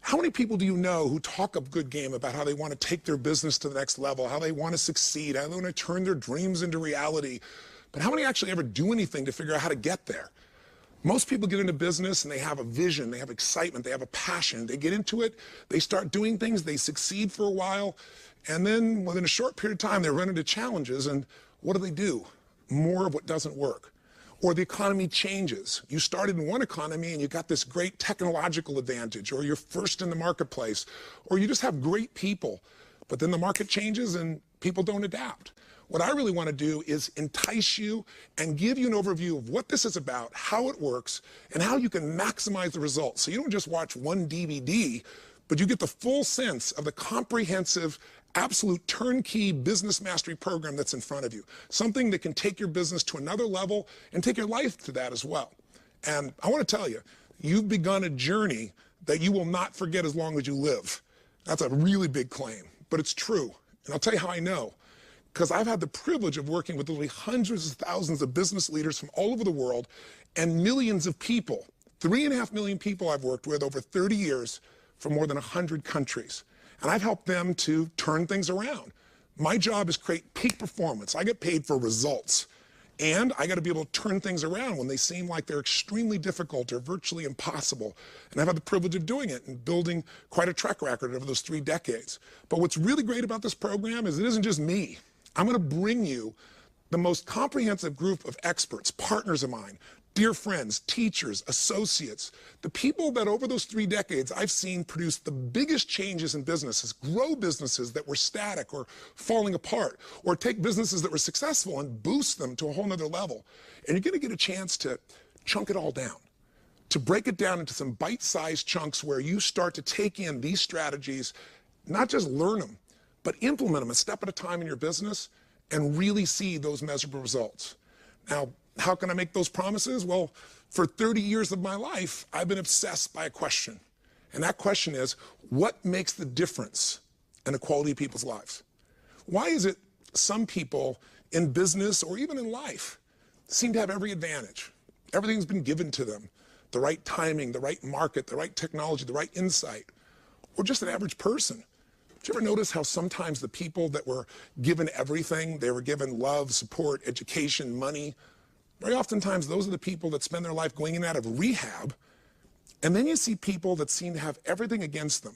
How many people do you know who talk a good game about how they want to take their business to the next level, how they want to succeed, how they want to turn their dreams into reality? But how many actually ever do anything to figure out how to get there? Most people get into business and they have a vision, they have excitement, they have a passion. They get into it, they start doing things, they succeed for a while, and then within a short period of time, they run into challenges, and what do? More of what doesn't work. Or the economy changes. You started in one economy and you got this great technological advantage, or you're first in the marketplace, or you just have great people, but then the market changes and people don't adapt. What I really want to do is entice you and give you an overview of what this is about, how it works, and how you can maximize the results. So you don't just watch one DVD, but you get the full sense of the comprehensive, absolute turnkey business mastery program that's in front of you. Something that can take your business to another level and take your life to that as well. And I want to tell you, you've begun a journey that you will not forget as long as you live. That's a really big claim, but it's true. And I'll tell you how I know. Because I've had the privilege of working with literally hundreds of thousands of business leaders from all over the world and millions of people. 3.5 million people I've worked with over 30 years from more than 100 countries. And I've helped them to turn things around. My job is create peak performance. I get paid for results. And I got to be able to turn things around when they seem like they're extremely difficult or virtually impossible. And I've had the privilege of doing it and building quite a track record over those 3 decades. But what's really great about this program is it isn't just me. I'm going to bring you the most comprehensive group of experts, partners of mine, dear friends, teachers, associates, the people that over those 3 decades I've seen produce the biggest changes in businesses, grow businesses that were static or falling apart, or take businesses that were successful and boost them to a whole nother level. And you're going to get a chance to chunk it all down, to break it down into some bite-sized chunks where you start to take in these strategies, not just learn them, but implement them a step at a time in your business and really see those measurable results. Now, how can I make those promises? Well, for 30 years of my life, I've been obsessed by a question. And that question is, what makes the difference in the quality of people's lives? Why is it some people in business or even in life seem to have every advantage? Everything's been given to them. The right timing, the right market, the right technology, the right insight, or just an average person. Did you ever notice how sometimes the people that were given everything, they were given love, support, education, money, very oftentimes those are the people that spend their life going in and out of rehab. And then you see people that seem to have everything against them.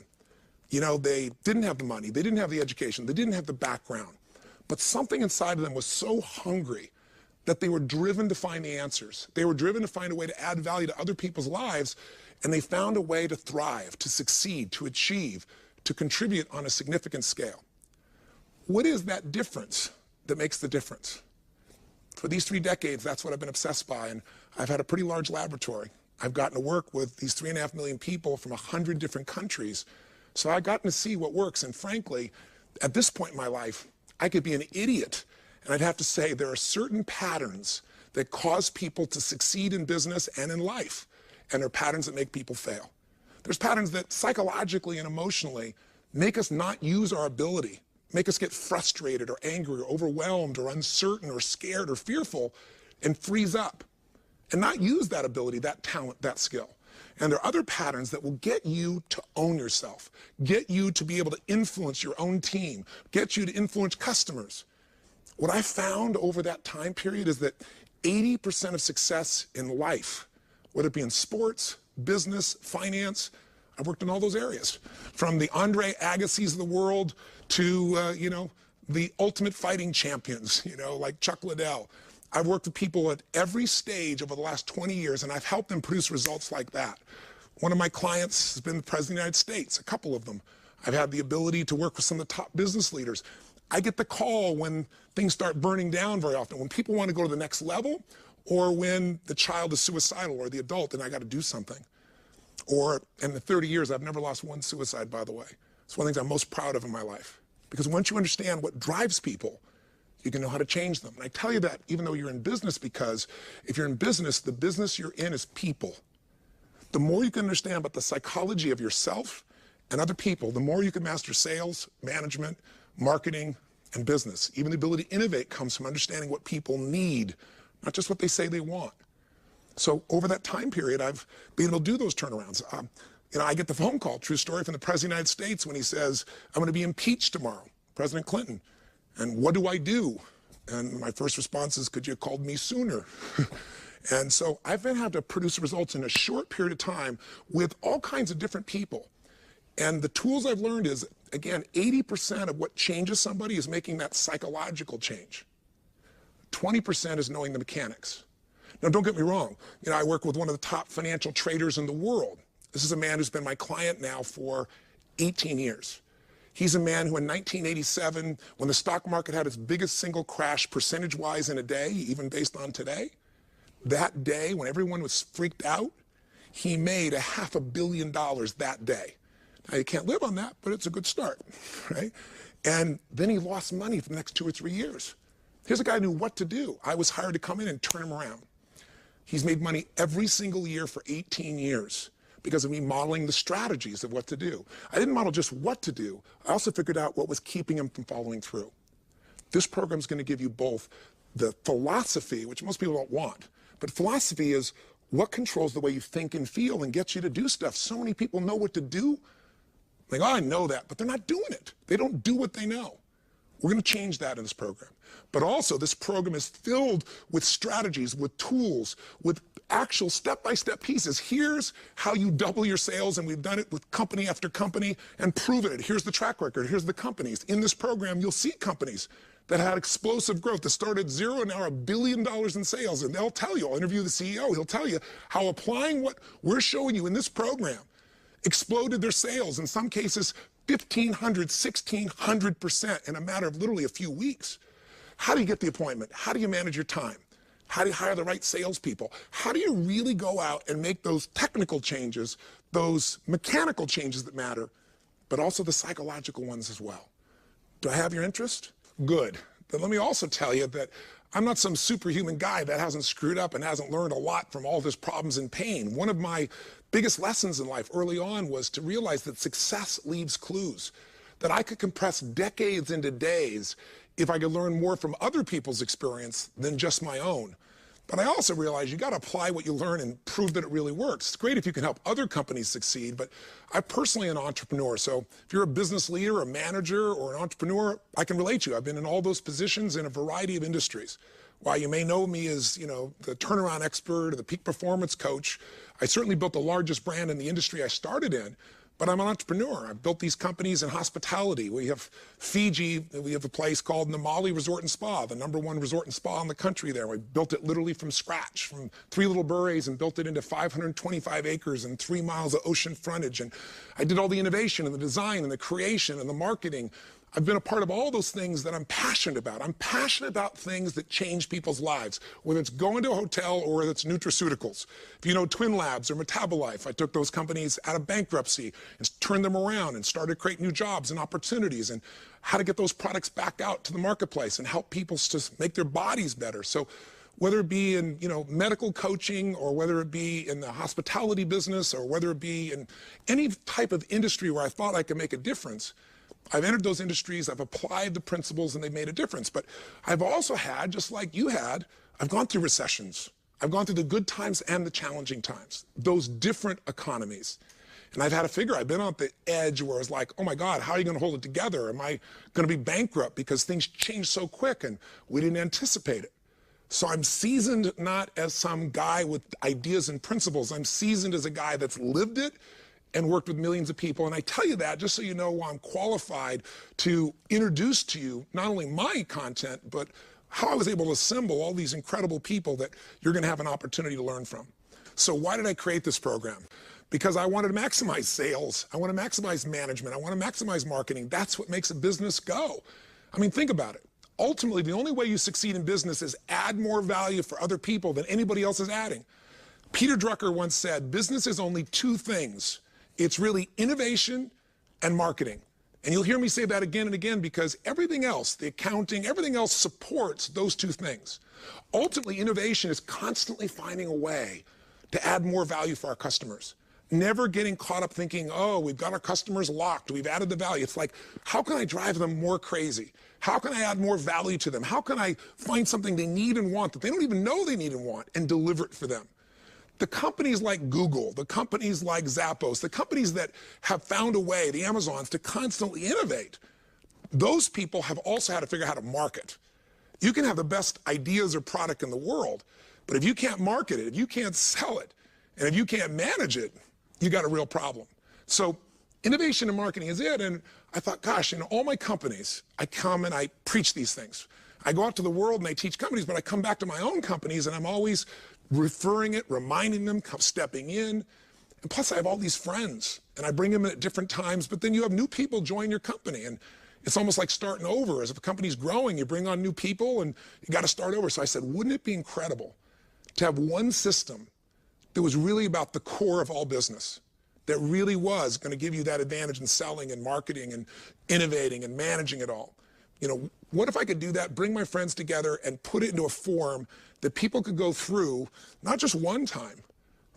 You know, they didn't have the money, they didn't have the education, they didn't have the background, but something inside of them was so hungry that they were driven to find the answers. They were driven to find a way to add value to other people's lives, and they found a way to thrive, to succeed, to achieve, to contribute on a significant scale. What is that difference that makes the difference? For these 3 decades, that's what I've been obsessed by, and I've had a pretty large laboratory. I've gotten to work with these 3.5 million people from 100 different countries, so I've gotten to see what works, and frankly, at this point in my life, I could be an idiot, and I'd have to say there are certain patterns that cause people to succeed in business and in life, and there are patterns that make people fail. There's patterns that psychologically and emotionally make us not use our ability, make us get frustrated or angry or overwhelmed or uncertain or scared or fearful and freeze up and not use that ability, that talent, that skill. And there are other patterns that will get you to own yourself, get you to be able to influence your own team, get you to influence customers. What I found over that time period is that 80% of success in life, whether it be in sports, business, finance, I've worked in all those areas. From the Andre Agassi's of the world to, the ultimate fighting champions, like Chuck Liddell. I've worked with people at every stage over the last 20 years, and I've helped them produce results like that. One of my clients has been the President of the United States, a couple of them. I've had the ability to work with some of the top business leaders. I get the call when things start burning down very often, when people want to go to the next level, or when the child is suicidal or the adult and I got to do something. Or in the 30 years, I've never lost one suicide, by the way. It's one of the things I'm most proud of in my life. Because once you understand what drives people, you can know how to change them. And I tell you that even though you're in business, because if you're in business, the business you're in is people. The more you can understand about the psychology of yourself and other people, the more you can master sales, management, marketing, and business. Even the ability to innovate comes from understanding what people need, not just what they say they want. So over that time period, I've been able to do those turnarounds. You know, I get the phone call, true story, from the President of the United States when he says, I'm going to be impeached tomorrow, President Clinton. And what do I do? And my first response is, could you have called me sooner? And so I've been had to produce results in a short period of time with all kinds of different people. And the tools I've learned is, again, 80% of what changes somebody is making that psychological change. 20% is knowing the mechanics. Now, don't get me wrong. You know, I work with one of the top financial traders in the world. This is a man who's been my client now for 18 years. He's a man who in 1987, when the stock market had its biggest single crash percentage-wise in a day, even based on today, that day when everyone was freaked out, he made $500 million that day. Now, you can't live on that, but it's a good start, right? And then he lost money for the next 2 or 3 years. Here's a guy who knew what to do. I was hired to come in and turn him around. He's made money every single year for 18 years because of me modeling the strategies of what to do. I didn't model just what to do. I also figured out what was keeping him from following through. This program is going to give you both the philosophy, which most people don't want, but philosophy is what controls the way you think and feel and gets you to do stuff. So many people know what to do. Like, oh, I know that, but they're not doing it. They don't do what they know. We're going to change that in this program. But also, this program is filled with strategies, with tools, with actual step-by-step pieces. Here's how you double your sales, and we've done it with company after company and proven it. Here's the track record. Here's the companies. In this program, you'll see companies that had explosive growth that started zero and now are $1 billion in sales. And they'll tell you, I'll interview the CEO, he'll tell you how applying what we're showing you in this program exploded their sales, in some cases 1,500, 1,600% in a matter of literally a few weeks. How do you get the appointment? How do you manage your time? How do you hire the right salespeople? How do you really go out and make those technical changes, those mechanical changes that matter, but also the psychological ones as well? Do I have your interest? Good. Then let me also tell you that I'm not some superhuman guy that hasn't screwed up and hasn't learned a lot from all of his problems and pain. One of my biggest lessons in life early on was to realize that success leaves clues, that I could compress decades into days if I could learn more from other people's experience than just my own. But I also realized you got to apply what you learn and prove that it really works. It's great if you can help other companies succeed, but I'm personally an entrepreneur. So if you're a business leader, a manager, or an entrepreneur, I can relate to you. I've been in all those positions in a variety of industries. While you may know me as, you know, the turnaround expert or the peak performance coach, I certainly built the largest brand in the industry I started in. But I'm an entrepreneur. I've built these companies in hospitality. We have Fiji, we have a place called Namali Resort and Spa, the #1 resort and spa in the country there. We built it literally from scratch, from 3 little bures, and built it into 525 acres and 3 miles of ocean frontage. And I did all the innovation and the design and the creation and the marketing. I've been a part of all those things that I'm passionate about. I'm passionate about things that change people's lives, whether it's going to a hotel or whether it's nutraceuticals. If you know Twin Labs or Metabolife, I took those companies out of bankruptcy and turned them around and started creating new jobs and opportunities and how to get those products back out to the marketplace and help people to make their bodies better. So whether it be in, you know, medical coaching, or whether it be in the hospitality business, or whether it be in any type of industry where I thought I could make a difference, I've entered those industries, I've applied the principles, and they've made a difference. But I've also had, just like you had, I've gone through recessions. I've gone through the good times and the challenging times, those different economies. And I've had to figure, I've been on the edge where it's like, oh my God, how are you going to hold it together? Am I going to be bankrupt because things change so quick and we didn't anticipate it? So I'm seasoned not as some guy with ideas and principles. I'm seasoned as a guy that's lived it and worked with millions of people. And I tell you that just so you know why I'm qualified to introduce to you not only my content, but how I was able to assemble all these incredible people that you're going to have an opportunity to learn from. So why did I create this program? Because I wanted to maximize sales. I want to maximize management. I want to maximize marketing. That's what makes a business go. I mean, think about it. Ultimately, the only way you succeed in business is add more value for other people than anybody else is adding. Peter Drucker once said, business is only 2 things. It's really innovation and marketing. And you'll hear me say that again and again because everything else, the accounting, everything else supports those 2 things. Ultimately, innovation is constantly finding a way to add more value for our customers. Never getting caught up thinking, oh, we've got our customers locked, we've added the value. It's like, how can I drive them more crazy? How can I add more value to them? How can I find something they need and want that they don't even know they need and want and deliver it for them? The companies like Google, the companies like Zappos, the companies that have found a way, the Amazons, to constantly innovate, those people have also had to figure out how to market. You can have the best ideas or product in the world, but if you can't market it, if you can't sell it, and if you can't manage it, you got a real problem. So innovation and marketing is it. And I thought, gosh, in all my companies, I come and I preach these things. I go out to the world and I teach companies, but I come back to my own companies and I'm always referring it, reminding them, stepping in. And plus I have all these friends and I bring them in at different times, but then you have new people join your company. And it's almost like starting over. As if a company's growing, you bring on new people and you got to start over. So I said, wouldn't it be incredible to have one system that was really about the core of all business, that really was going to give you that advantage in selling and marketing and innovating and managing it all? You know, what if I could do that, bring my friends together and put it into a form that people could go through, not just one time,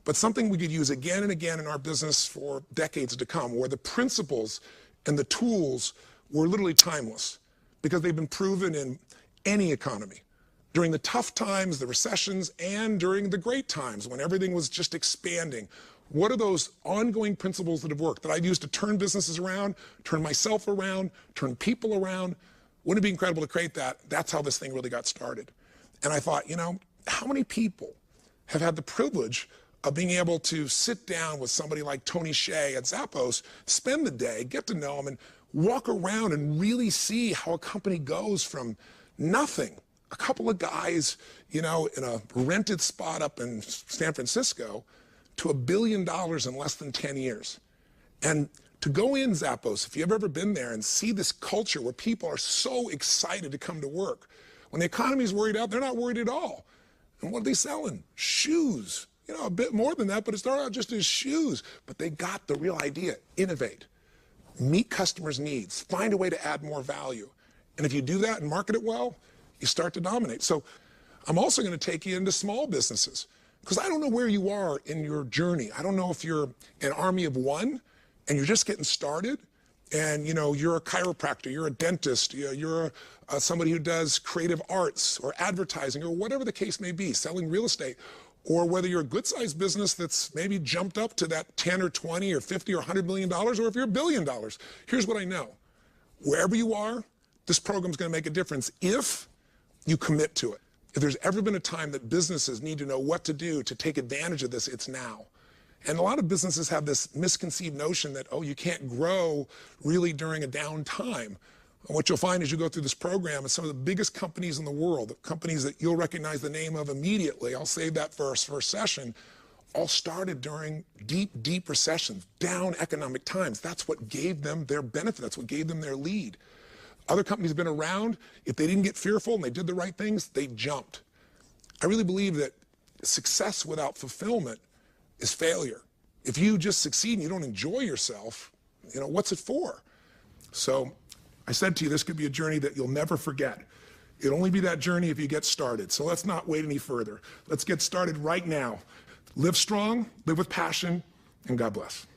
but something we could use again and again in our business for decades to come, where the principles and the tools were literally timeless because they've been proven in any economy. During the tough times, the recessions, and during the great times when everything was just expanding. What are those ongoing principles that have worked, that I've used to turn businesses around, turn myself around, turn people around? Wouldn't it be incredible to create that? That's how this thing really got started. And I thought, you know, how many people have had the privilege of being able to sit down with somebody like Tony Hsieh at Zappos, spend the day, get to know him, and walk around and really see how a company goes from nothing, a couple of guys, you know, in a rented spot up in San Francisco, to $1 billion in less than 10 years. And to go in Zappos, if you've ever been there and see this culture where people are so excited to come to work. When the economy's worried out, they're not worried at all. And what are they selling? Shoes. You know, a bit more than that, but it started out just as shoes. But they got the real idea: innovate, meet customers' needs, find a way to add more value. And if you do that and market it well, you start to dominate. So I'm also going to take you into small businesses, because I don't know where you are in your journey. I don't know if you're an army of one and you're just getting started, and you know, you're a chiropractor, you're a dentist, you're somebody who does creative arts or advertising or whatever the case may be, selling real estate, or whether you're a good-sized business that's maybe jumped up to that 10 or 20 or 50 or $100 million, or if you're $1 billion. Here's what I know. Wherever you are, this program's going to make a difference if you commit to it. If there's ever been a time that businesses need to know what to do to take advantage of this, it's now. And a lot of businesses have this misconceived notion that, oh, you can't grow really during a down time. And what you'll find as you go through this program is some of the biggest companies in the world, the companies that you'll recognize the name of immediately, I'll save that for our first session, all started during deep, deep recessions, down economic times. That's what gave them their benefit. That's what gave them their lead. Other companies have been around. If they didn't get fearful and they did the right things, they jumped. I really believe that success without fulfillment is failure. If you just succeed and you don't enjoy yourself, you know, what's it for? So I said to you, this could be a journey that you'll never forget. It'll only be that journey if you get started. So let's not wait any further. Let's get started right now. Live strong, live with passion, and God bless.